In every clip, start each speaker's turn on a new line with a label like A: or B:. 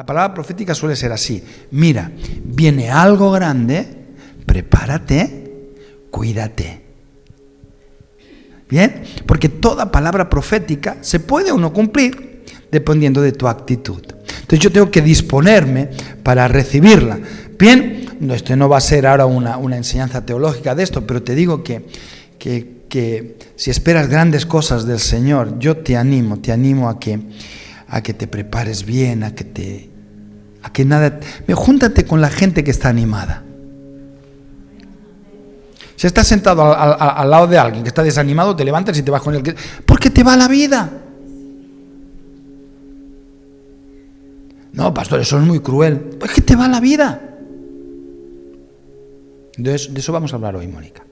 A: La palabra profética suele ser así. Mira, viene algo grande, prepárate, cuídate. ¿Bien? Porque toda palabra profética se puede o no cumplir dependiendo de tu actitud. Entonces yo tengo que disponerme para recibirla. Bien, esto no va a ser ahora una enseñanza teológica de esto, pero te digo que si esperas grandes cosas del Señor, yo te animo a que te prepares bien, júntate con la gente que está animada. Si estás sentado al lado de alguien que está desanimado, te levantas y te vas con él. Porque te va la vida. No, pastor, eso es muy cruel. Pues que te va la vida. De eso vamos a hablar hoy, Mónica.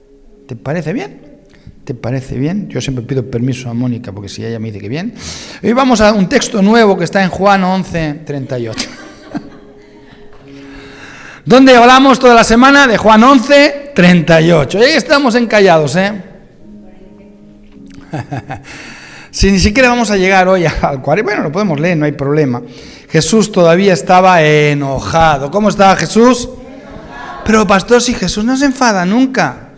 A: ¿Te parece bien? ¿Te parece bien? Yo siempre pido permiso a Mónica porque si ella me dice que bien. Hoy vamos a un texto nuevo que está en Juan 11:38. ¿Dónde hablamos toda la semana? De Juan 11:38. Ahí estamos encallados, Si ni siquiera vamos a llegar hoy al 40, bueno, lo podemos leer, no hay problema. Jesús todavía estaba enojado. ¿Cómo estaba Jesús? Enojado. Pero pastor, si Jesús no se enfada nunca.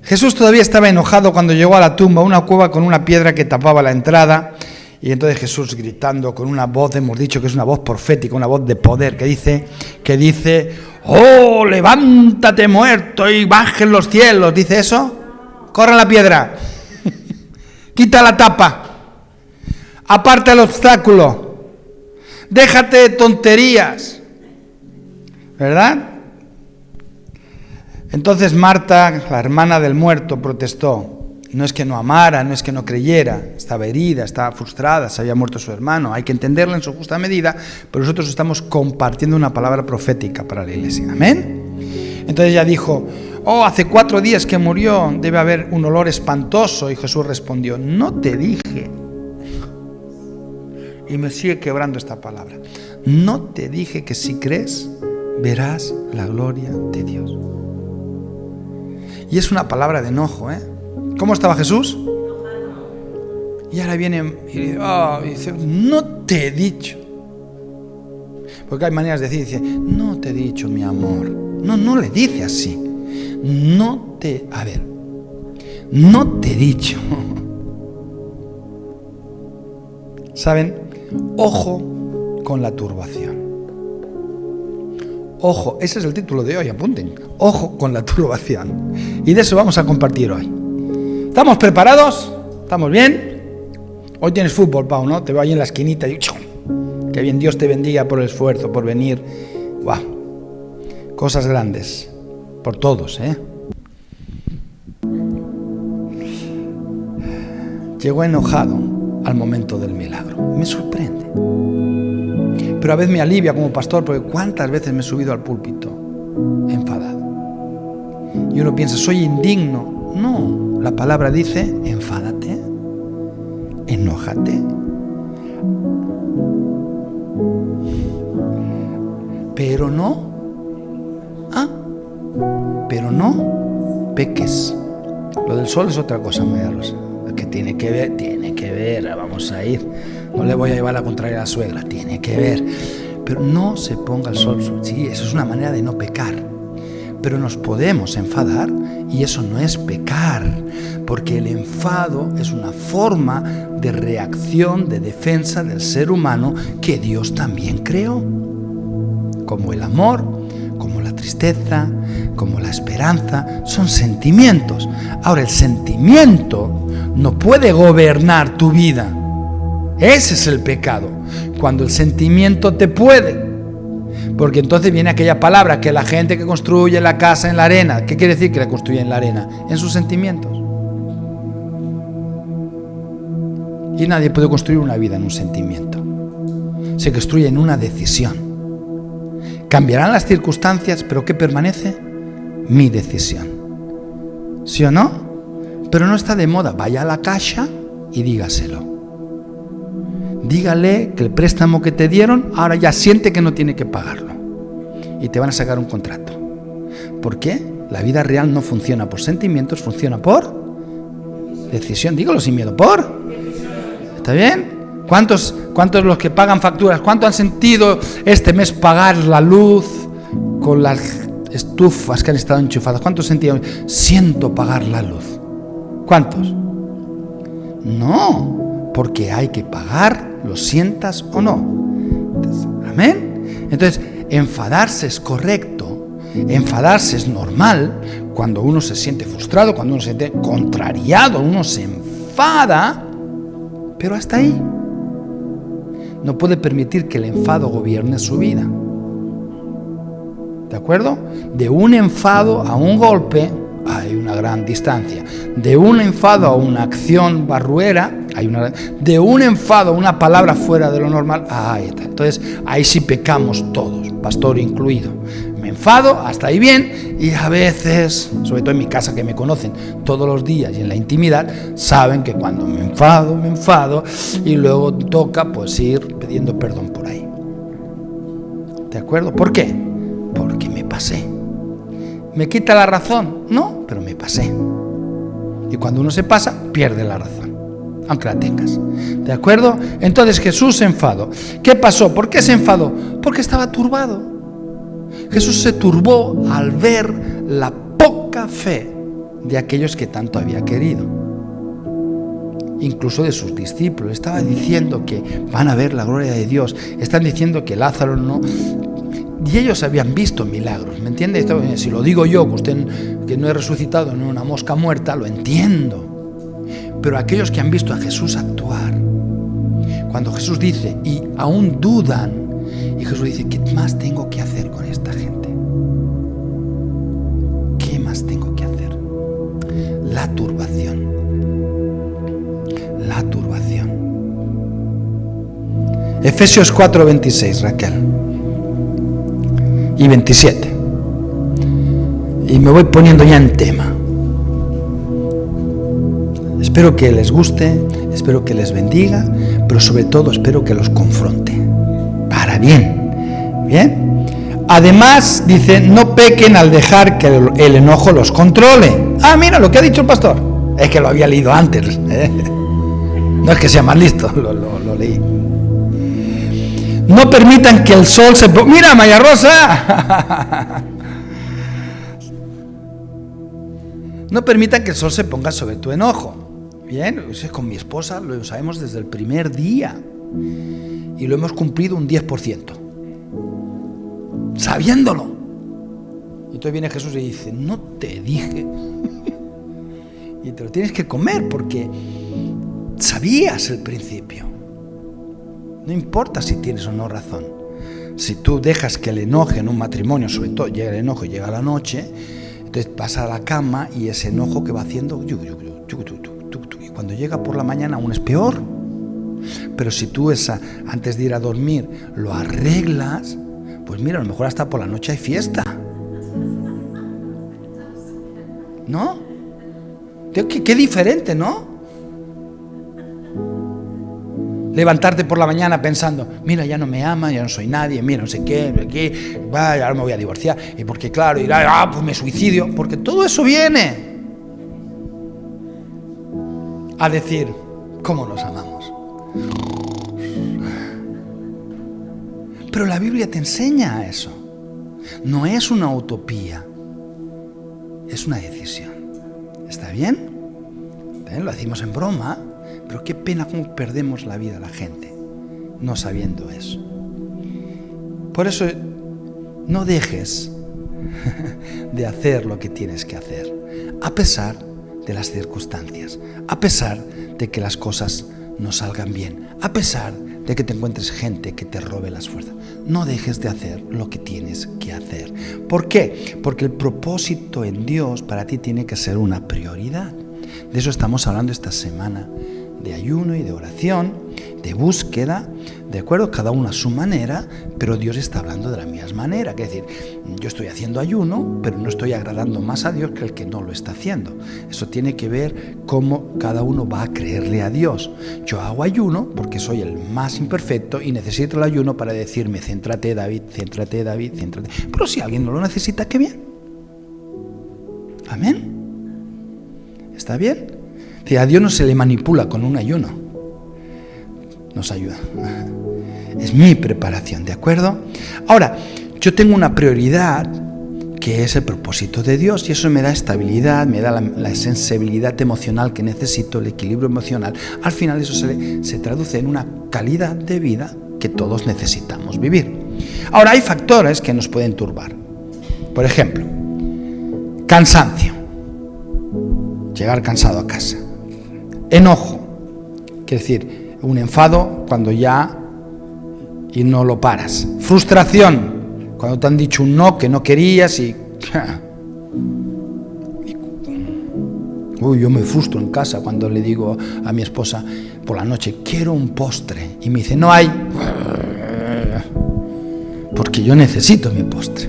A: Jesús todavía estaba enojado cuando llegó a la tumba, una cueva con una piedra que tapaba la entrada, y entonces Jesús gritando con una voz, hemos dicho que es una voz profética, una voz de poder, que dice, ¡oh, levántate muerto y bajen los cielos! ¿Dice eso? Corre la piedra, quita la tapa, aparta el obstáculo, déjate de tonterías, ¿verdad? Entonces Marta, la hermana del muerto, protestó. No es que no amara, no es que no creyera, estaba herida, estaba frustrada, se había muerto su hermano. Hay que entenderla en su justa medida, pero nosotros estamos compartiendo una palabra profética para la iglesia. ¿Amén? Entonces ella dijo, hace 4 días que murió, debe haber un olor espantoso. Y Jesús respondió, no te dije. Y me sigue quebrando esta palabra. No te dije que si crees, verás la gloria de Dios. Y es una palabra de enojo, ¿Cómo estaba Jesús? Y ahora viene y dice, no te he dicho. Porque hay maneras de decir, dice, no te he dicho, mi amor. No le dice así. No te he dicho. ¿Saben? Ojo con la turbación. Ojo, ese es el título de hoy, apunten. Ojo con la turbación. Y de eso vamos a compartir hoy. ¿Estamos preparados? ¿Estamos bien? Hoy tienes fútbol, Pau, ¿no? Te veo ahí en la esquinita y que bien, Dios te bendiga por el esfuerzo, por venir. ¡Wow! Cosas grandes. Por todos, Llegó enojado al momento del milagro. Me sorprende. Pero a veces me alivia como pastor, porque cuántas veces me he subido al púlpito enfadado. Y uno piensa, soy indigno. No, la palabra dice, enfádate, enójate. Pero no peques. Lo del sol es otra cosa, María Rosa. Que tiene que ver, vamos a ir. No le voy a llevar la contraria a la suegra, tiene que ver. Pero no se ponga el sol. Sí, eso es una manera de no pecar. Pero nos podemos enfadar y eso no es pecar. Porque el enfado es una forma de reacción, de defensa del ser humano que Dios también creó. Como el amor, como la tristeza, como la esperanza, son sentimientos. Ahora, el sentimiento no puede gobernar tu vida. Ese es el pecado, cuando el sentimiento te puede. Porque entonces viene aquella palabra que la gente que construye la casa en la arena, ¿qué quiere decir que la construye en la arena? En sus sentimientos. Y nadie puede construir una vida en un sentimiento. Se construye en una decisión. Cambiarán las circunstancias, pero ¿qué permanece? Mi decisión. ¿Sí o no? Pero no está de moda. Vaya a la Caixa y dígaselo. Dígale que el préstamo que te dieron, ahora ya siente que no tiene que pagarlo. Y te van a sacar un contrato. ¿Por qué?
B: La vida real no funciona por sentimientos, funciona por decisión. Dígalo sin miedo, ¿por? ¿Está bien? ¿Cuántos los que pagan facturas, cuánto han sentido este mes pagar la luz con las estufas que han estado enchufadas? ¿Cuántos sentían? Siento pagar la luz. ¿Cuántos? No, porque hay que pagar, lo sientas o no. Entonces, amén. Entonces, enfadarse es correcto, enfadarse es normal. Cuando uno se siente frustrado, cuando uno se siente contrariado, uno se enfada, pero hasta ahí. No puede permitir que el enfado gobierne su vida. ¿De acuerdo? De un enfado a un golpe hay una gran distancia. De un enfado a una acción barruera de un enfado a una palabra fuera de lo normal, ahí está. Entonces ahí sí pecamos todos, pastor incluido. Me enfado, hasta ahí bien, y a veces, sobre todo en mi casa, que me conocen todos los días y en la intimidad, saben que cuando me enfado y luego toca pues ir pidiendo perdón por ahí. ¿De acuerdo? ¿Por qué? Porque me pasé. ¿Me quita la razón? No, pero me pasé. Y cuando uno se pasa, pierde la razón, aunque la tengas. ¿De acuerdo? Entonces Jesús se enfadó. ¿Qué pasó? ¿Por qué se enfadó? Porque estaba turbado. Jesús se turbó al ver la poca fe de aquellos que tanto había querido, incluso de sus discípulos. Estaba diciendo que van a ver la gloria de Dios. Están diciendo que Lázaro no... Y ellos habían visto milagros, ¿me entiende? Si lo digo yo, que no he resucitado en una mosca muerta, lo entiendo. Pero aquellos que han visto a Jesús actuar, cuando Jesús dice, y aún dudan, y Jesús dice, ¿qué más tengo que hacer con esta gente? ¿Qué más tengo que hacer? La turbación. La turbación. Efesios 4:26, Raquel. Y 27. Y me voy poniendo ya en tema. Espero que les guste, espero que les bendiga, pero sobre todo espero que los confronte. Para bien. ¿Bien? Además, dice, no pequen al dejar que el enojo los controle. Ah, mira lo que ha dicho el pastor. Es que lo había leído antes. No es que sea más listo, lo leí. No permitan que el sol se... ¡Mira, María Rosa! No permitan que el sol se ponga sobre tu enojo. Bien, eso es con mi esposa, lo sabemos desde el primer día. Y lo hemos cumplido un 10%. Sabiéndolo. Y entonces viene Jesús y dice, no te dije. Y te lo tienes que comer porque sabías el principio. No importa si tienes o no razón. Si tú dejas que el enojo en un matrimonio, sobre todo llega el enojo y llega la noche, entonces vas a la cama y ese enojo que va haciendo, y cuando llega por la mañana aún es peor. Pero si tú antes de ir a dormir lo arreglas, pues mira, a lo mejor hasta por la noche hay fiesta. ¿No? Qué diferente, ¿no? Levantarte por la mañana pensando, mira, ya no me ama, ya no soy nadie, mira, no sé qué, ahora me voy a divorciar, y porque claro, dirá, pues me suicidio, porque todo eso viene a decir, ¿cómo nos amamos? Pero la Biblia te enseña a eso. No es una utopía, es una decisión. ¿Está bien? Lo decimos en broma, pero qué pena cómo perdemos la vida la gente no sabiendo eso. Por eso no dejes de hacer lo que tienes que hacer, a pesar de las circunstancias, a pesar de que las cosas no salgan bien, a pesar de que te encuentres gente que te robe las fuerzas. No dejes de hacer lo que tienes que hacer. ¿Por qué? Porque el propósito en Dios para ti tiene que ser una prioridad. De eso estamos hablando esta semana, de ayuno y de oración, de búsqueda, de acuerdo, cada uno a su manera, pero Dios está hablando de la misma manera. Es decir, yo estoy haciendo ayuno, pero no estoy agradando más a Dios que el que no lo está haciendo. Eso tiene que ver cómo cada uno va a creerle a Dios. Yo hago ayuno porque soy el más imperfecto y necesito el ayuno para decirme, céntrate David, céntrate David, céntrate. Pero si alguien no lo necesita, qué bien. Amén. ¿Está bien? A Dios no se le manipula con un ayuno. Nos ayuda. Es mi preparación, ¿de acuerdo? Ahora, yo tengo una prioridad que es el propósito de Dios, y eso me da estabilidad, me da la sensibilidad emocional que necesito, el equilibrio emocional. Al final eso se traduce en una calidad de vida que todos necesitamos vivir. Ahora, hay factores que nos pueden turbar. Por ejemplo, cansancio, llegar cansado a casa. Enojo, quiere decir, un enfado cuando ya y no lo paras. Frustración, cuando te han dicho un no que no querías y... yo me frustro en casa cuando le digo a mi esposa por la noche, quiero un postre, y me dice, no hay, porque yo necesito mi postre.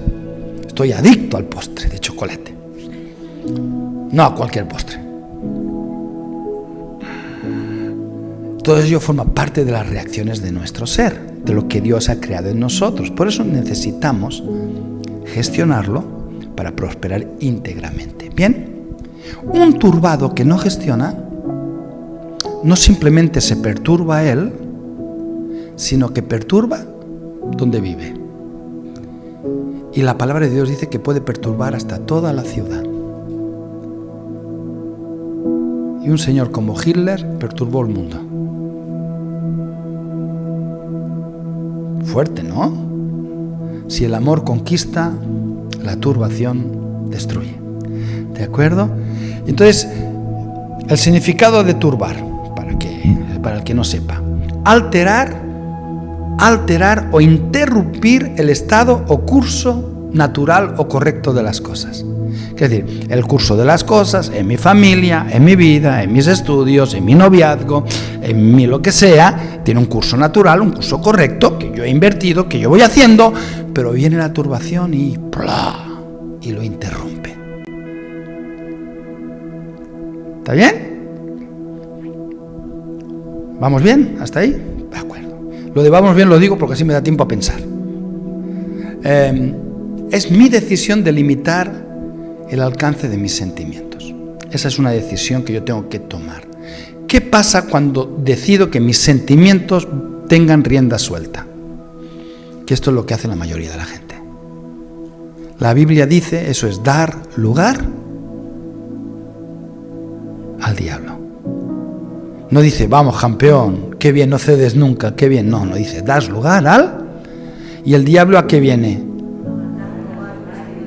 B: Estoy adicto al postre de chocolate, no a cualquier postre. Todo ello forma parte de las reacciones de nuestro ser, de lo que Dios ha creado en nosotros. Por eso necesitamos gestionarlo para prosperar íntegramente. Bien, un turbado que no gestiona, no simplemente se perturba a él, sino que perturba donde vive. Y la palabra de Dios dice que puede perturbar hasta toda la ciudad. Y un señor como Hitler perturbó el mundo. Fuerte, ¿no? Si el amor conquista, la turbación destruye. ¿De acuerdo? Entonces, el significado de turbar, para el que no sepa, alterar o interrumpir el estado o curso natural o correcto de las cosas. Es decir, el curso de las cosas en mi familia, en mi vida, en mis estudios, en mi noviazgo, en mi lo que sea, tiene un curso natural, un curso correcto, que yo he invertido, que yo voy haciendo, pero viene la turbación y lo interrumpe. ¿Está bien? ¿Vamos bien? ¿Hasta ahí? De acuerdo. Lo de vamos bien lo digo porque así me da tiempo a pensar. Es mi decisión de limitar el alcance de mis sentimientos. Esa es una decisión que yo tengo que tomar. ¿Qué pasa cuando decido que mis sentimientos tengan rienda suelta? Que esto es lo que hace la mayoría de la gente. La Biblia dice, eso es dar lugar al diablo. No dice, vamos campeón, qué bien, no cedes nunca, qué bien. No dice, das lugar al... ¿Y el diablo a qué viene?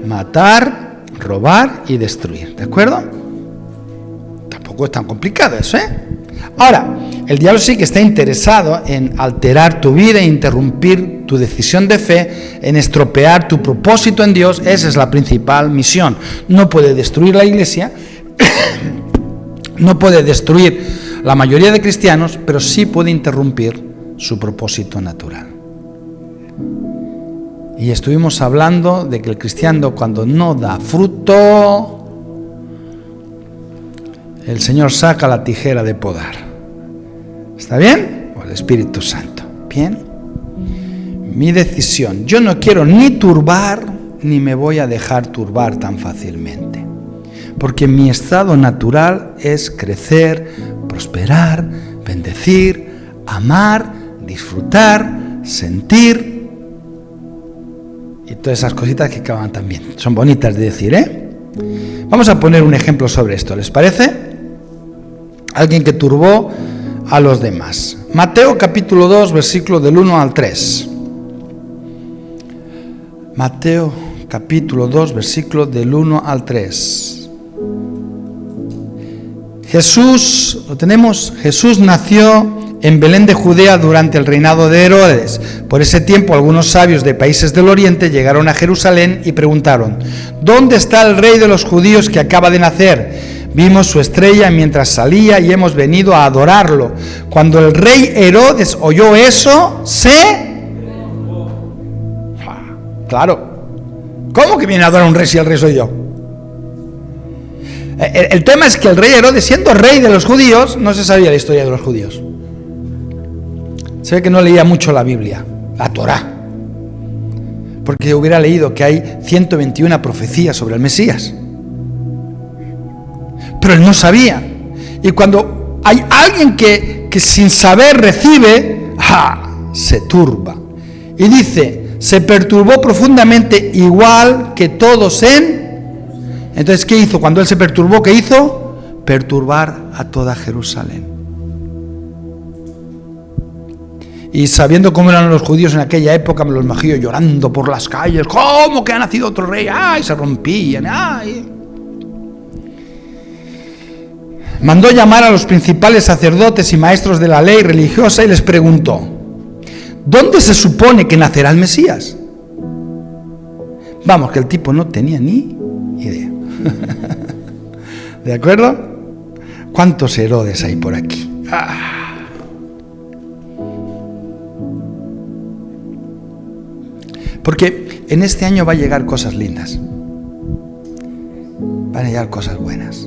B: Matar, robar y destruir, ¿de acuerdo? Tampoco es tan complicado eso, ¿eh? Ahora, el diablo sí que está interesado en alterar tu vida, en interrumpir tu decisión de fe, en estropear tu propósito en Dios. Esa es la principal misión. No puede destruir la iglesia, no puede destruir la mayoría de cristianos, pero sí puede interrumpir su propósito natural. Y estuvimos hablando de que el cristiano, cuando no da fruto, el Señor saca la tijera de podar. ¿Está bien? O el Espíritu Santo. ¿Bien? Mi decisión. Yo no quiero ni turbar, ni me voy a dejar turbar tan fácilmente. Porque mi estado natural es crecer, prosperar, bendecir, amar, disfrutar, sentir. Y todas esas cositas que acaban también. Son bonitas de decir, ¿eh? Vamos a poner un ejemplo sobre esto, ¿les parece? Alguien que turbó a los demás. Mateo capítulo 2, versículo del 1 al 3. Mateo capítulo 2, versículo del 1 al 3. Jesús, lo tenemos, Jesús nació en Belén de Judea durante el reinado de Herodes. Por ese tiempo algunos sabios de países del oriente llegaron a Jerusalén y preguntaron: ¿dónde está el rey de los judíos que acaba de nacer? Vimos su estrella mientras salía y hemos venido a adorarlo. Cuando el rey Herodes oyó eso, Claro. ¿Cómo que viene a adorar a un rey si el rey soy yo? El tema es que el rey Herodes, siendo rey de los judíos, no se sabía la historia de los judíos. Se ve que no leía mucho la Biblia, la Torá, porque hubiera leído que hay 121 profecías sobre el Mesías. Pero él no sabía. Y cuando hay alguien que sin saber recibe, se turba. Y dice, se perturbó profundamente igual que todos en... Entonces, ¿qué hizo? Cuando él se perturbó, ¿qué hizo? Perturbar a toda Jerusalén. Y sabiendo cómo eran los judíos en aquella época, me los imagino llorando por las calles. ¿Cómo que ha nacido otro rey? ¡Ay! Se rompían. ¡Ay! Mandó llamar a los principales sacerdotes y maestros de la ley religiosa y les preguntó, ¿dónde se supone que nacerá el Mesías? Vamos, que el tipo no tenía ni idea. ¿De acuerdo? ¿Cuántos Herodes hay por aquí? Porque en este año va a llegar cosas lindas. Van a llegar cosas buenas.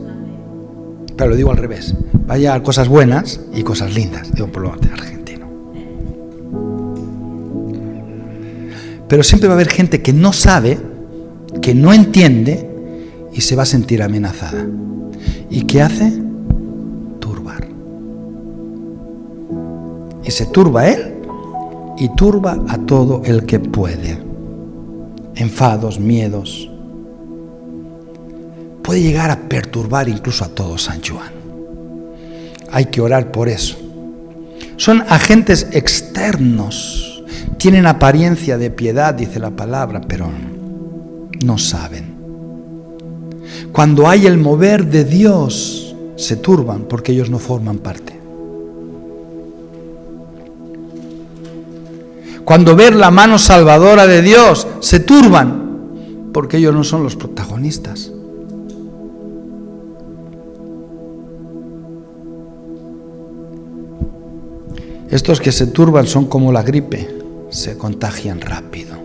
B: Pero lo digo al revés. Va a llegar cosas buenas y cosas lindas. Digo por lo argentino. Pero siempre va a haber gente que no sabe, que no entiende y se va a sentir amenazada. ¿Y qué hace? Turbar. Y se turba él y turba a todo el que puede. Enfados, miedos. Puede llegar a perturbar incluso a todo San Juan. Hay que orar por eso. Son agentes externos. Tienen apariencia de piedad, dice la palabra, pero no saben. Cuando hay el mover de Dios, se turban porque ellos no forman parte. Cuando ven la mano salvadora de Dios, se turban porque ellos no son los protagonistas. Estos que se turban son como la gripe, se contagian rápido.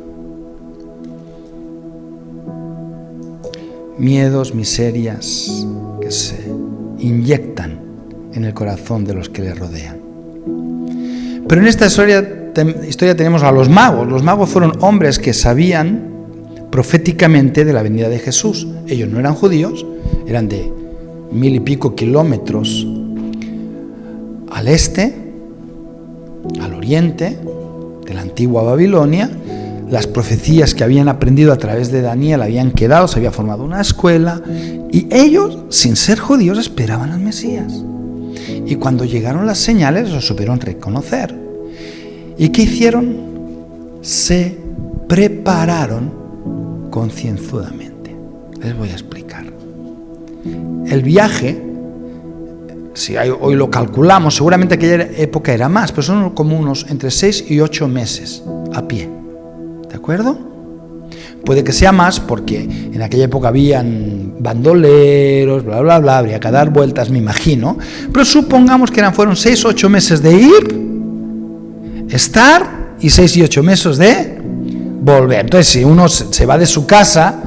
B: Miedos, miserias que se inyectan en el corazón de los que le rodean. Pero en esta historia tenemos a los magos. Los magos fueron hombres que sabían proféticamente de la venida de Jesús. Ellos no eran judíos, eran de 1000 y pico kilómetros al este, al oriente de la antigua Babilonia. Las profecías que habían aprendido a través de Daniel habían quedado, se había formado una escuela y ellos, sin ser judíos, esperaban al Mesías. Y cuando llegaron las señales, los supieron reconocer. ¿Y qué hicieron? Se prepararon concienzudamente. Les voy a explicar. El viaje, si hoy lo calculamos, seguramente aquella época era más, pero son como unos entre 6 y 8 meses a pie. ¿De acuerdo? Puede que sea más porque en aquella época habían bandoleros, bla, bla, bla, habría que dar vueltas, me imagino. Pero supongamos que fueron 6 o 8 meses de ir, estar y 6 y 8 meses de volver. Entonces, si uno se va de su casa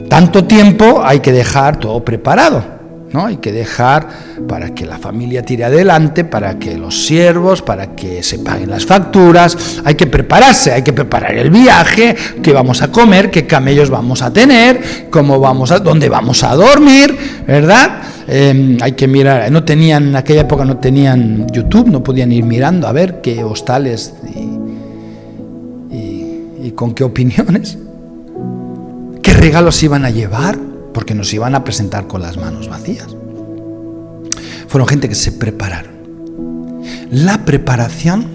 B: tanto tiempo, hay que dejar todo preparado, ¿no? Hay que dejar para que la familia tire adelante, para que los siervos, para que se paguen las facturas. Hay que prepararse, hay que preparar el viaje, qué vamos a comer, qué camellos vamos a tener, dónde vamos a dormir, ¿verdad? Hay que mirar. En aquella época no tenían YouTube, no podían ir mirando a ver qué hostales y con qué opiniones, qué regalos iban a llevar, porque nos iban a presentar con las manos vacías. Fueron gente que se prepararon. La preparación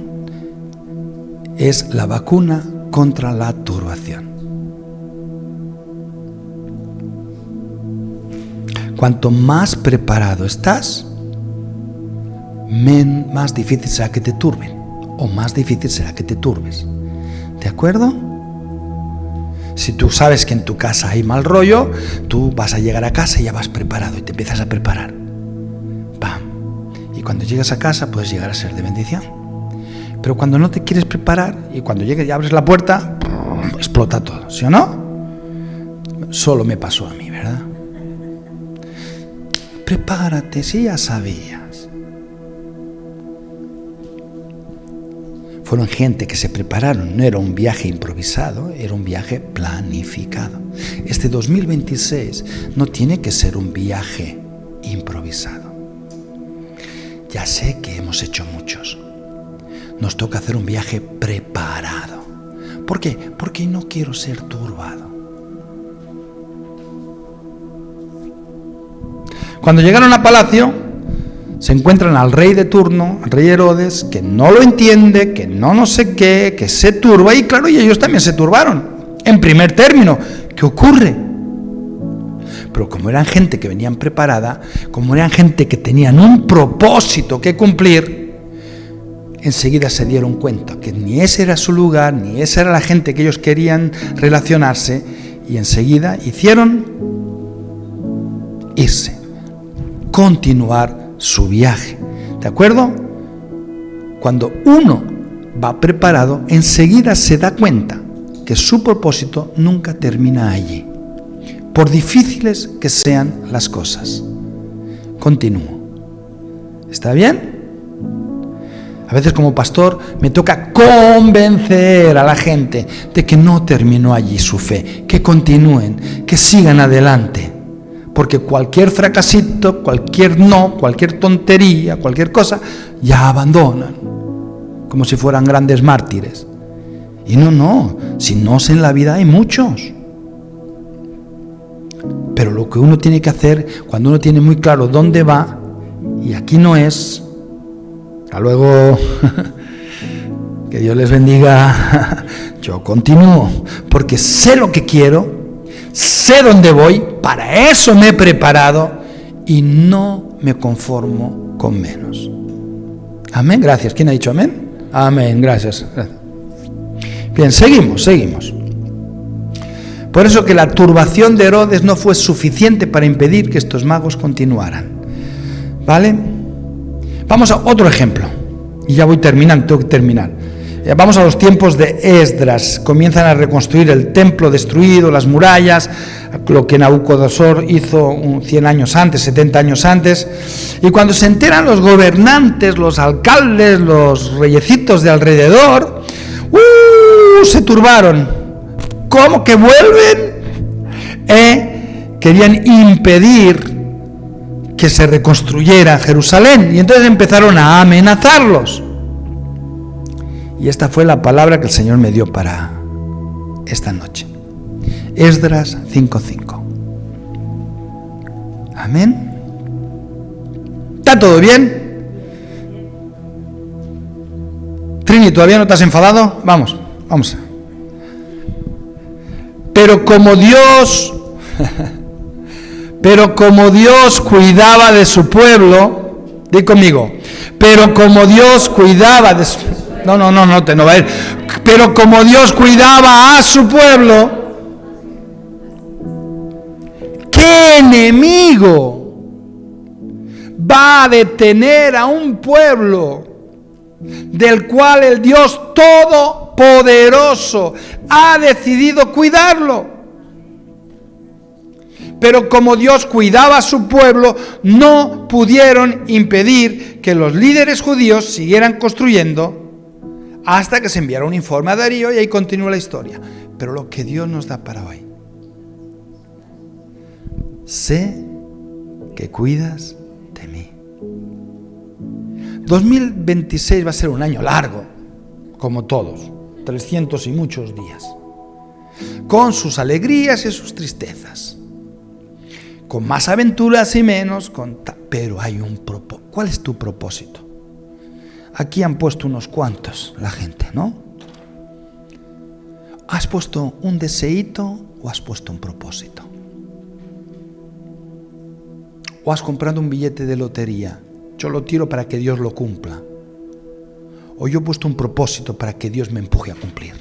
B: es la vacuna contra la turbación. Cuanto más preparado estás, más difícil será que te turben, o más difícil será que te turbes. ¿De acuerdo? Si tú sabes que en tu casa hay mal rollo, tú vas a llegar a casa y ya vas preparado y te empiezas a preparar. ¡Pam! Y cuando llegas a casa puedes llegar a ser de bendición. Pero cuando no te quieres preparar y cuando llegues y abres la puerta, explota todo, ¿sí o no? Solo me pasó a mí, ¿verdad? Prepárate, si ya sabías. Fueron gente que se prepararon, no era un viaje improvisado, era un viaje planificado. Este 2026 no tiene que ser un viaje improvisado. Ya sé que hemos hecho muchos. Nos toca hacer un viaje preparado. ¿Por qué? Porque no quiero ser turbado. Cuando llegaron a palacio, se encuentran al rey de turno, al rey Herodes, que no lo entiende, que no sé qué, que se turba, y claro, y ellos también se turbaron. En primer término, ¿qué ocurre? Pero como eran gente que venían preparada, como eran gente que tenían un propósito que cumplir, enseguida se dieron cuenta que ni ese era su lugar, ni esa era la gente que ellos querían relacionarse, y enseguida hicieron irse, continuar su viaje. ¿De acuerdo? Cuando uno va preparado, enseguida se da cuenta que su propósito nunca termina allí, por difíciles que sean las cosas. Continúo. ¿Está bien? A veces como pastor me toca convencer a la gente de que no terminó allí su fe, que continúen, que sigan adelante, porque cualquier fracasito, cualquier no, cualquier tontería, cualquier cosa, ya abandonan, como si fueran grandes mártires. Y no, si no en la vida hay muchos. Pero lo que uno tiene que hacer, cuando uno tiene muy claro dónde va, y aquí no es, hasta luego, que Dios les bendiga, yo continúo, porque sé lo que quiero, sé dónde voy, para eso me he preparado, y no me conformo con menos. Amén, gracias. ¿Quién ha dicho amén? Amén, gracias. Bien, seguimos. Por eso que la turbación de Herodes no fue suficiente para impedir que estos magos continuaran. ¿Vale? Vamos a otro ejemplo. Y ya voy terminando, tengo que terminar. Vamos a los tiempos de Esdras. Comienzan a reconstruir el templo destruido, las murallas, lo que Nabucodonosor hizo 100 años antes, 70 años antes. Y cuando se enteran los gobernantes, los alcaldes, los reyecitos de alrededor, se turbaron. ¿Cómo que vuelven? Querían impedir que se reconstruyera Jerusalén, y entonces empezaron a amenazarlos. Y esta fue la palabra que el Señor me dio para esta noche. Esdras 5:5. Amén. ¿Está todo bien? Trini, ¿todavía no te has enfadado? Vamos. Pero como Dios cuidaba de su pueblo, di conmigo, pero como Dios cuidaba de su... No va a ir. Pero como Dios cuidaba a su pueblo, ¿qué enemigo va a detener a un pueblo del cual el Dios Todopoderoso ha decidido cuidarlo? Pero como Dios cuidaba a su pueblo, no pudieron impedir que los líderes judíos siguieran construyendo hasta que se enviara un informe a Darío, y ahí continúa la historia. Pero lo que Dios nos da para hoy: sé que cuidas de mí. 2026 va a ser un año largo, como todos, 300 y muchos días, con sus alegrías y sus tristezas, con más aventuras y menos, pero hay un propósito. ¿Cuál es tu propósito? Aquí han puesto unos cuantos la gente, ¿no? ¿Has puesto un deseíto o has puesto un propósito? ¿O has comprado un billete de lotería? Yo lo tiro para que Dios lo cumpla. ¿O yo he puesto un propósito para que Dios me empuje a cumplir?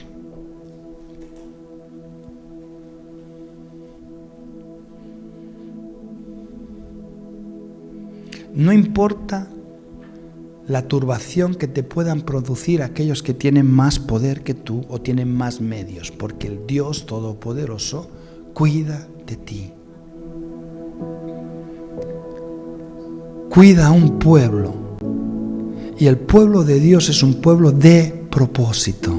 B: No importa la turbación que te puedan producir aquellos que tienen más poder que tú o tienen más medios, porque el Dios Todopoderoso cuida de ti. Cuida a un pueblo, y el pueblo de Dios es un pueblo de propósito.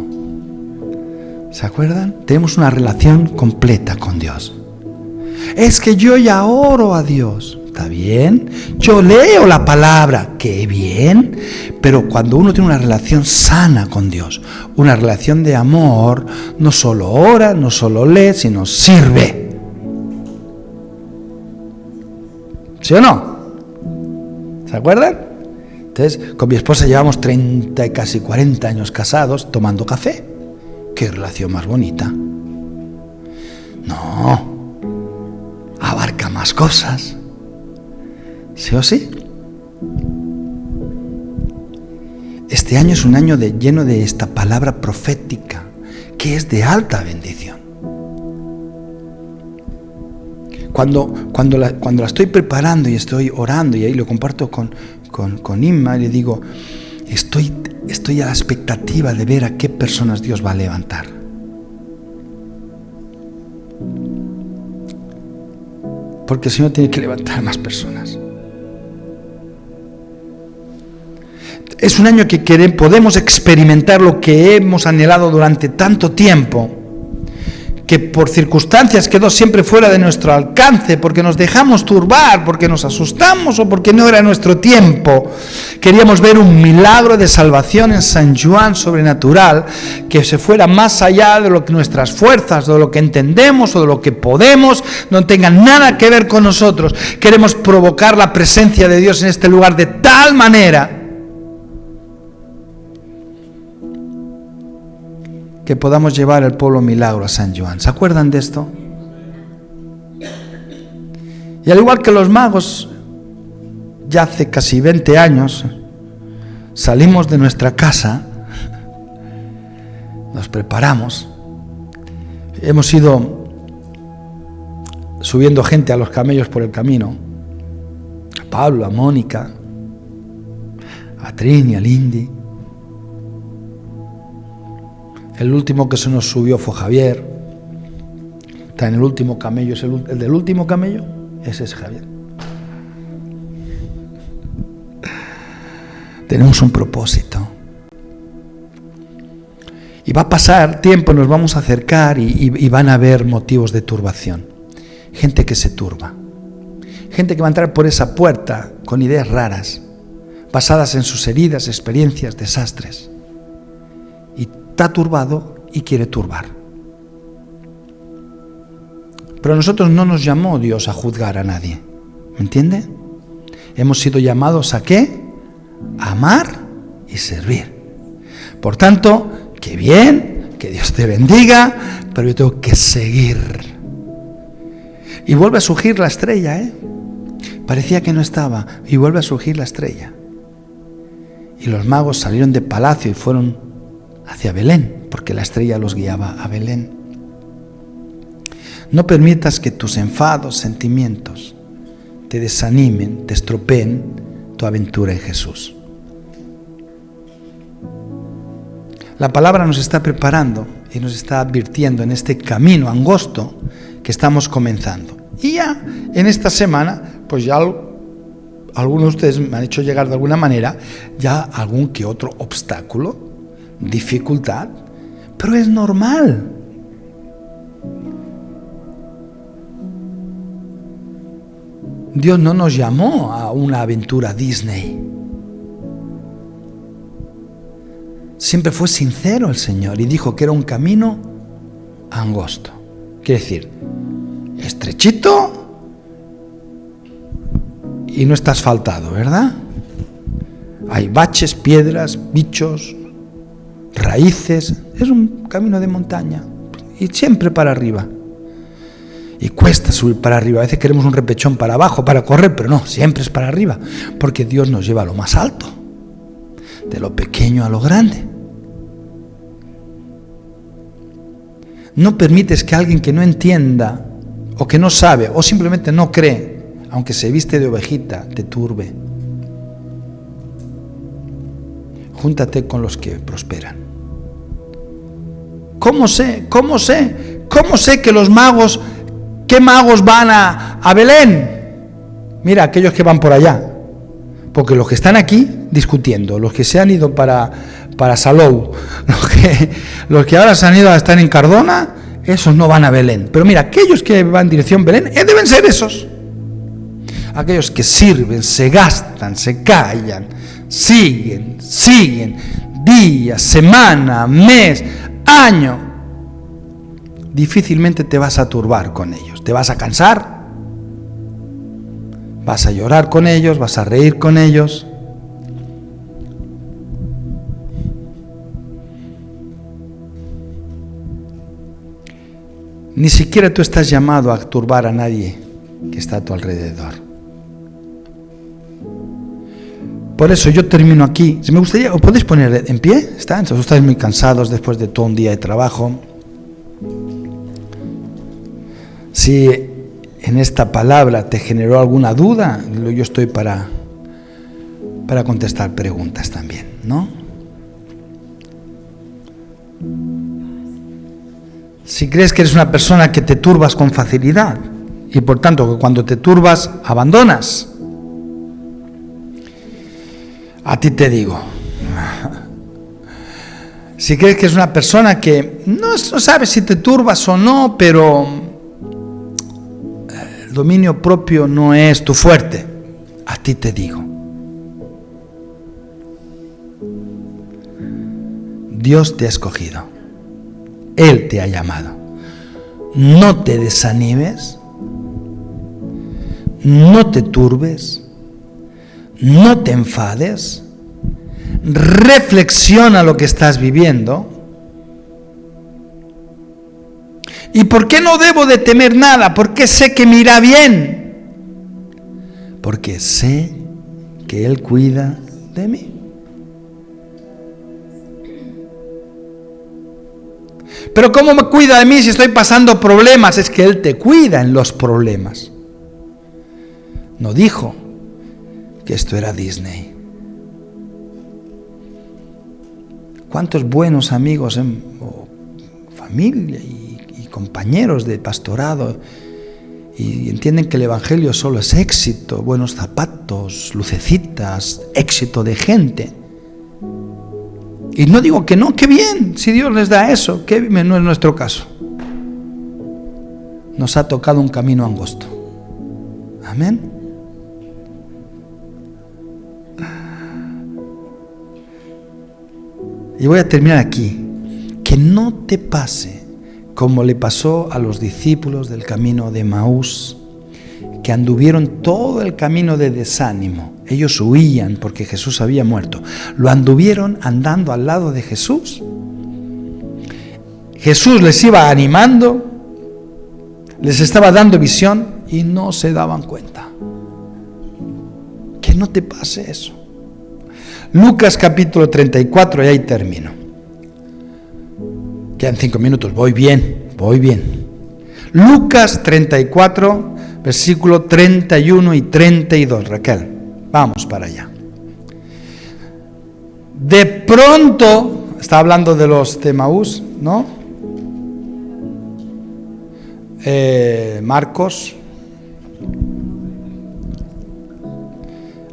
B: ¿Se acuerdan? Tenemos una relación completa con Dios. Es que yo ya oro a Dios. está bien. Yo leo la palabra, qué bien. Pero cuando uno tiene una relación sana con Dios, una relación de amor, no solo ora, no solo lee, sino sirve. ¿Sí o no? ¿Se acuerdan? Entonces, con mi esposa llevamos 30 y casi 40 años casados tomando café. ¿Qué relación más bonita? No, abarca más cosas. ¿Sí o sí? Este año es un año lleno de esta palabra profética, que es de alta bendición. Cuando la estoy preparando y estoy orando, y ahí lo comparto con Inma, y le digo, estoy a la expectativa de ver a qué personas Dios va a levantar. Porque el Señor tiene que levantar a más personas. Es un año que podemos experimentar lo que hemos anhelado durante tanto tiempo, que por circunstancias quedó siempre fuera de nuestro alcance, porque nos dejamos turbar, porque nos asustamos o porque no era nuestro tiempo. Queríamos ver un milagro de salvación en San Juan sobrenatural, que se fuera más allá de lo que nuestras fuerzas, de lo que entendemos o de lo que podemos, no tengan nada que ver con nosotros. Queremos provocar la presencia de Dios en este lugar de tal manera que podamos llevar el pueblo milagro a San Juan. ¿Se acuerdan de esto? Y al igual que los magos, ya hace casi 20 años, salimos de nuestra casa, nos preparamos, hemos ido subiendo gente a los camellos por el camino, a Pablo, a Mónica, a Trini, a Lindy. El último que se nos subió fue Javier. Está en el último camello. ¿Es el del último camello? Ese es Javier. Tenemos un propósito. Y va a pasar tiempo, nos vamos a acercar y van a haber motivos de turbación. Gente que se turba. Gente que va a entrar por esa puerta con ideas raras, basadas en sus heridas, experiencias, desastres. Está turbado y quiere turbar. Pero a nosotros no nos llamó Dios a juzgar a nadie. ¿Me entiende? Hemos sido llamados ¿a qué? A amar y servir. Por tanto, qué bien, que Dios te bendiga, pero yo tengo que seguir. Y vuelve a surgir la estrella, Parecía que no estaba, y vuelve a surgir la estrella. Y los magos salieron de palacio y fueron hacia Belén, porque la estrella los guiaba a Belén. No permitas que tus enfados, sentimientos te desanimen, te estropeen tu aventura en Jesús. La palabra nos está preparando y nos está advirtiendo en este camino angosto que estamos comenzando. Y ya en esta semana, pues ya algunos de ustedes me han hecho llegar de alguna manera ya algún que otro obstáculo, dificultad, pero es normal. Dios no nos llamó a una aventura Disney. Siempre fue sincero el Señor y dijo que era un camino angosto. Quiere decir, estrechito y no está asfaltado, ¿verdad? Hay baches, piedras, bichos, raíces. Es un camino de montaña y siempre para arriba. Y cuesta subir para arriba. A veces queremos un repechón para abajo para correr, pero no, siempre es para arriba, porque Dios nos lleva a lo más alto, de lo pequeño a lo grande. No permites que alguien que no entienda o que no sabe o simplemente no cree, aunque se viste de ovejita, te turbe. Júntate con los que prosperan. ¿Cómo sé que los magos, qué magos van a Belén? Mira, aquellos que van por allá. Porque los que están aquí discutiendo, los que se han ido para Salou, los que ahora se han ido a estar en Cardona, esos no van a Belén. Pero mira, aquellos que van en dirección Belén, deben ser esos. aquellos que sirven, se gastan, se callan, siguen, día, semana, mes, año, difícilmente te vas a turbar con ellos. Te vas a cansar, vas a llorar con ellos, vas a reír con ellos. Ni siquiera tú estás llamado a turbar a nadie que está a tu alrededor. Por eso yo termino aquí. Si me gustaría, ¿os podéis poner en pie? ¿Están? Estáis muy cansados después de todo un día de trabajo. Si en esta palabra te generó alguna duda, yo estoy para contestar preguntas también, ¿no? Si crees que eres una persona que te turbas con facilidad y por tanto que cuando te turbas abandonas, a ti te digo, si crees que es una persona que no sabes si te turbas o no, pero el dominio propio no es tu fuerte, a ti te digo, Dios te ha escogido, Él te ha llamado. No te desanimes, no te turbes, no te enfades, reflexiona lo que estás viviendo. ¿Y por qué no debo de temer nada? Porque sé que me irá bien. Porque sé que Él cuida de mí. Pero ¿cómo me cuida de mí si estoy pasando problemas? Es que Él te cuida en los problemas. No dijo que esto era Disney. ¿Cuántos buenos amigos o familia y compañeros de pastorado y entienden que el evangelio solo es éxito, buenos zapatos, lucecitas, éxito de gente? Y no digo que no, qué bien, si Dios les da eso, qué bien, no es nuestro caso. Nos ha tocado un camino angosto. Amén. Y voy a terminar aquí. Que no te pase como le pasó a los discípulos del camino de Emaús, que anduvieron todo el camino de desánimo. Ellos huían porque Jesús había muerto. Lo anduvieron andando al lado de Jesús. Jesús les iba animando, les estaba dando visión y no se daban cuenta. Que no te pase eso. Lucas capítulo 34, y ahí termino. Quedan 5 minutos, voy bien. Lucas 34, versículo 31 y 32, Raquel. Vamos para allá. De pronto, está hablando de los de Emaús, ¿no? Marcos.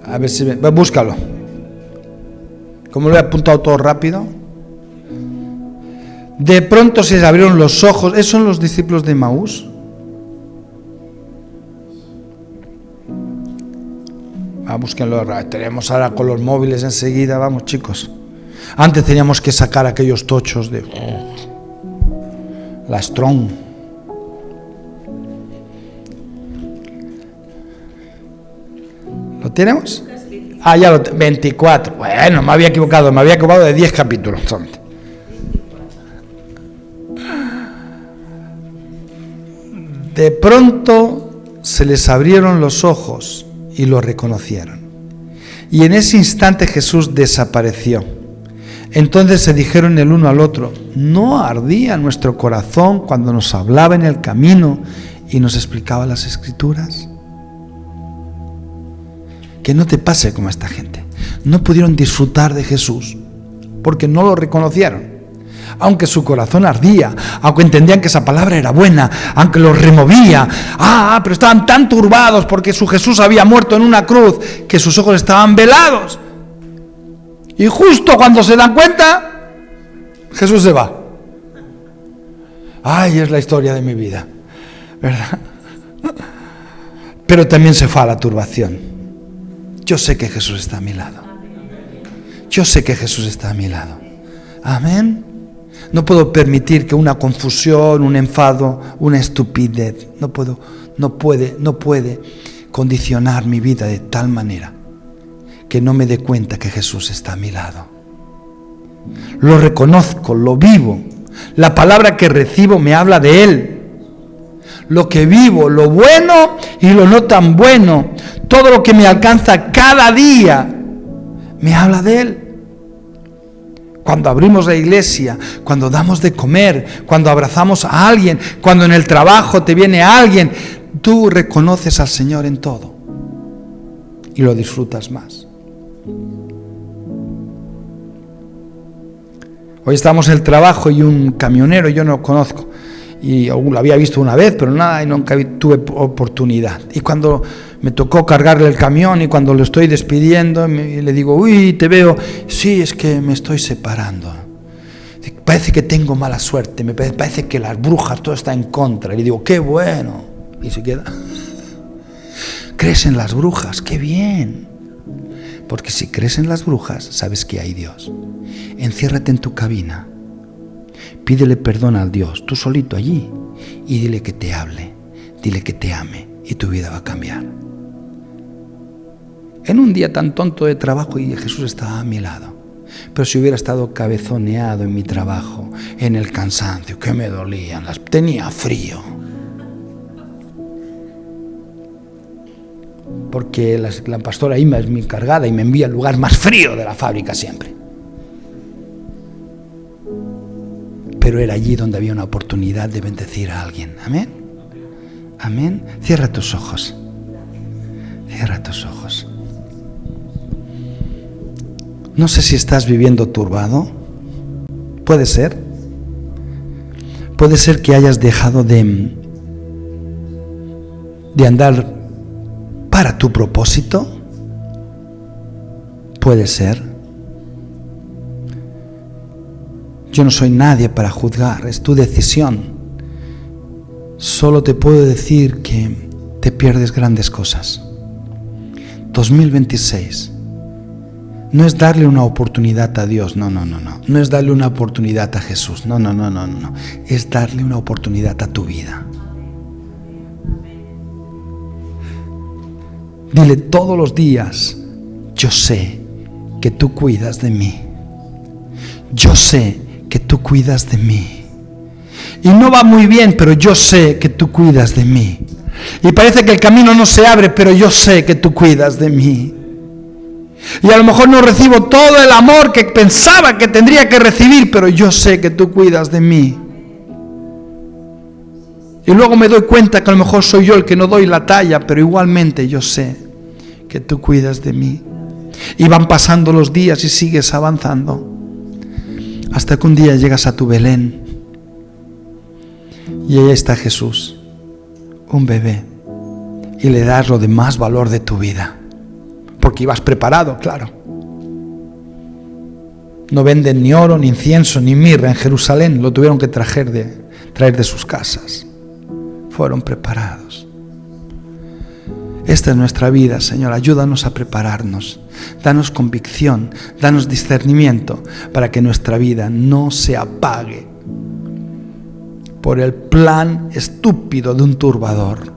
B: A ver si búscalo. Como lo he apuntado todo rápido. De pronto se les abrieron los ojos. ¿Esos son los discípulos de Emaús? Búsquenlo. Tenemos ahora con los móviles enseguida. Vamos, chicos. Antes teníamos que sacar aquellos tochos de la Strong. ¿Lo tenemos? Ya lo 24. Bueno, me había equivocado de 10 capítulos. De pronto se les abrieron los ojos y lo reconocieron. Y en ese instante Jesús desapareció. Entonces se dijeron el uno al otro: ¿no ardía nuestro corazón cuando nos hablaba en el camino y nos explicaba las Escrituras? Que no te pase como a esta gente. No pudieron disfrutar de Jesús porque no lo reconocieron. Aunque su corazón ardía, aunque entendían que esa palabra era buena, aunque los removía, pero estaban tan turbados porque su Jesús había muerto en una cruz que sus ojos estaban velados. Y justo cuando se dan cuenta, Jesús se va. Es la historia de mi vida, ¿verdad? pero también se fa la turbación. Yo sé que Jesús está a mi lado. Yo sé que Jesús está a mi lado. Amén. No puedo permitir que una confusión, un enfado, una estupidez, no puede condicionar mi vida de tal manera que no me dé cuenta que Jesús está a mi lado. Lo reconozco, lo vivo. La palabra que recibo me habla de Él. Lo que vivo, lo bueno y lo no tan bueno, todo lo que me alcanza cada día, me habla de Él. Cuando abrimos la iglesia, cuando damos de comer, cuando abrazamos a alguien, cuando en el trabajo te viene alguien, tú reconoces al Señor en todo y lo disfrutas más. Hoy estamos en el trabajo y un camionero, yo no lo conozco, y lo había visto una vez, pero nada, y nunca tuve oportunidad. Y cuando me tocó cargarle el camión y cuando lo estoy despidiendo, le digo, uy, te veo, sí, es que me estoy separando. Parece que tengo mala suerte, me parece que las brujas, todo está en contra. Y le digo, qué bueno. Y se queda. ¿Crees en las brujas? ¡Qué bien! Porque si crees en las brujas, sabes que hay Dios. Enciérrate en tu cabina. Pídele perdón al Dios, tú solito allí, y dile que te hable, dile que te ame, y tu vida va a cambiar. En un día tan tonto de trabajo y Jesús estaba a mi lado. Pero si hubiera estado cabezoneado en mi trabajo, en el cansancio, que me dolían, tenía frío. Porque la pastora Ima es mi encargada y me envía al lugar más frío de la fábrica siempre. Pero era allí donde había una oportunidad de bendecir a alguien. Amén. Amén. Cierra tus ojos. Cierra tus ojos. No sé si estás viviendo turbado. Puede ser. Puede ser que hayas dejado de andar para tu propósito. Puede ser. Yo no soy nadie para juzgar, es tu decisión. Solo te puedo decir que te pierdes grandes cosas. 2026 no es darle una oportunidad a Dios, no. No es darle una oportunidad a Jesús, no. Es darle una oportunidad a tu vida. Dile todos los días, yo sé que tú cuidas de mí. Yo sé que tú cuidas de mí. Y no va muy bien, pero yo sé que tú cuidas de mí. Y parece que el camino no se abre, pero yo sé que tú cuidas de mí. Y a lo mejor no recibo todo el amor que pensaba que tendría que recibir, pero yo sé que tú cuidas de mí. Y luego me doy cuenta que a lo mejor soy yo el que no doy la talla, pero igualmente yo sé que tú cuidas de mí. Y van pasando los días y sigues avanzando. Hasta que un día llegas a tu Belén y ahí está Jesús, un bebé, y le das lo de más valor de tu vida, porque ibas preparado, claro. No venden ni oro, ni incienso, ni mirra en Jerusalén, lo tuvieron que traer de sus casas. Fueron preparados. Esta es nuestra vida, Señor, ayúdanos a prepararnos. Danos convicción, danos discernimiento para que nuestra vida no se apague por el plan estúpido de un turbador,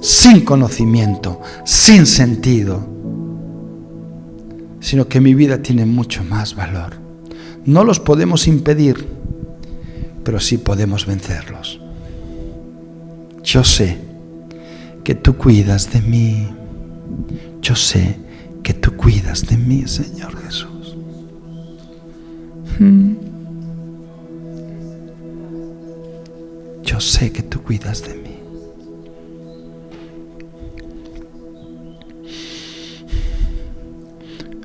B: sin conocimiento, sin sentido, sino que mi vida tiene mucho más valor. No los podemos impedir, pero sí podemos vencerlos. Yo sé que tú cuidas de mí. Yo sé que tú cuidas de mí, Señor Jesús. Yo sé que tú cuidas de mí.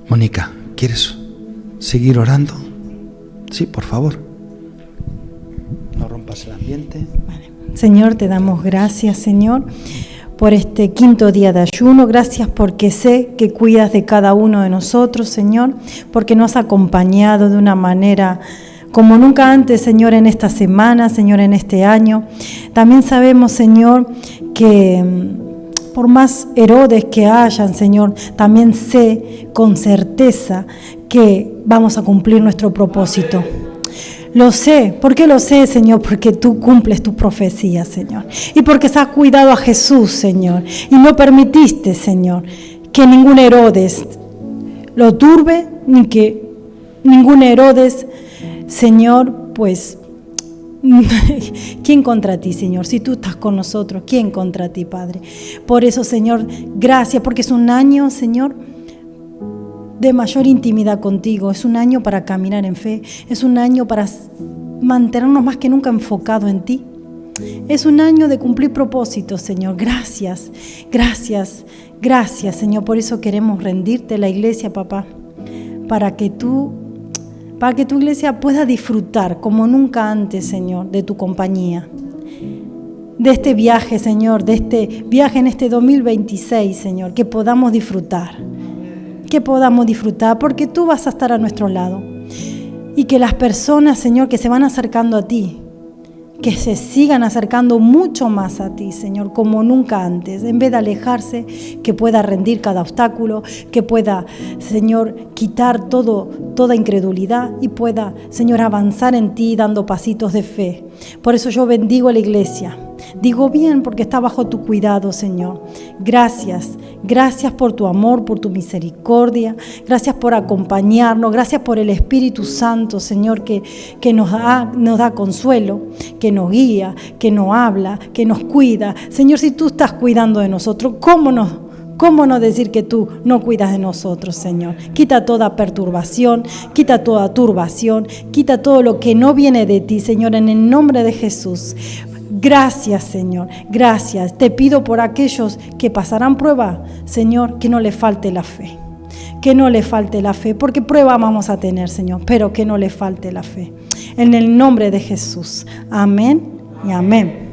B: Mónica, ¿quieres seguir orando? Sí, por favor. No rompas el ambiente.
C: Vale. Señor, te damos gracias, Señor, por este quinto día de ayuno. Gracias porque sé que cuidas de cada uno de nosotros, Señor, porque nos has acompañado de una manera como nunca antes, Señor, en esta semana, Señor, en este año. También sabemos, Señor, que por más Herodes que hayan, Señor, también sé con certeza que vamos a cumplir nuestro propósito. Lo sé. ¿Por qué lo sé, Señor? Porque tú cumples tus profecías, Señor. Y porque has cuidado a Jesús, Señor. Y no permitiste, Señor, que ningún Herodes lo turbe, ni que ningún Herodes, Señor, pues, ¿quién contra ti, Señor? Si tú estás con nosotros, ¿quién contra ti, Padre? Por eso, Señor, gracias, porque es un año, Señor, de mayor intimidad contigo. Es un año para caminar en fe. Es un año para mantenernos más que nunca enfocados en ti. Es un año de cumplir propósitos, Señor. Gracias, gracias, gracias, Señor. Por eso queremos rendirte la iglesia, papá, para que tu iglesia pueda disfrutar como nunca antes, Señor, de tu compañía. De este viaje, Señor, de este viaje en este 2026, Señor, que podamos disfrutar. Que podamos disfrutar, porque tú vas a estar a nuestro lado. Y que las personas, Señor, que se van acercando a ti, que se sigan acercando mucho más a ti, Señor, como nunca antes. En vez de alejarse, que pueda rendir cada obstáculo, que pueda, Señor, quitar toda incredulidad y pueda, Señor, avanzar en ti dando pasitos de fe. Por eso yo bendigo a la iglesia. Digo bien porque está bajo tu cuidado, Señor. Gracias, gracias por tu amor, por tu misericordia. Gracias por acompañarnos. Gracias por el Espíritu Santo, Señor, que nos da consuelo, que nos guía, que nos habla, que nos cuida. Señor, si tú estás cuidando de nosotros, ¿cómo no decir que tú no cuidas de nosotros, Señor? Quita toda perturbación, quita toda turbación, quita todo lo que no viene de ti, Señor, en el nombre de Jesús. Gracias, Señor, gracias. Te pido por aquellos que pasarán prueba, Señor, que no les falte la fe. Que no le falte la fe, porque prueba vamos a tener, Señor, pero que no le falte la fe. En el nombre de Jesús. Amén y amén.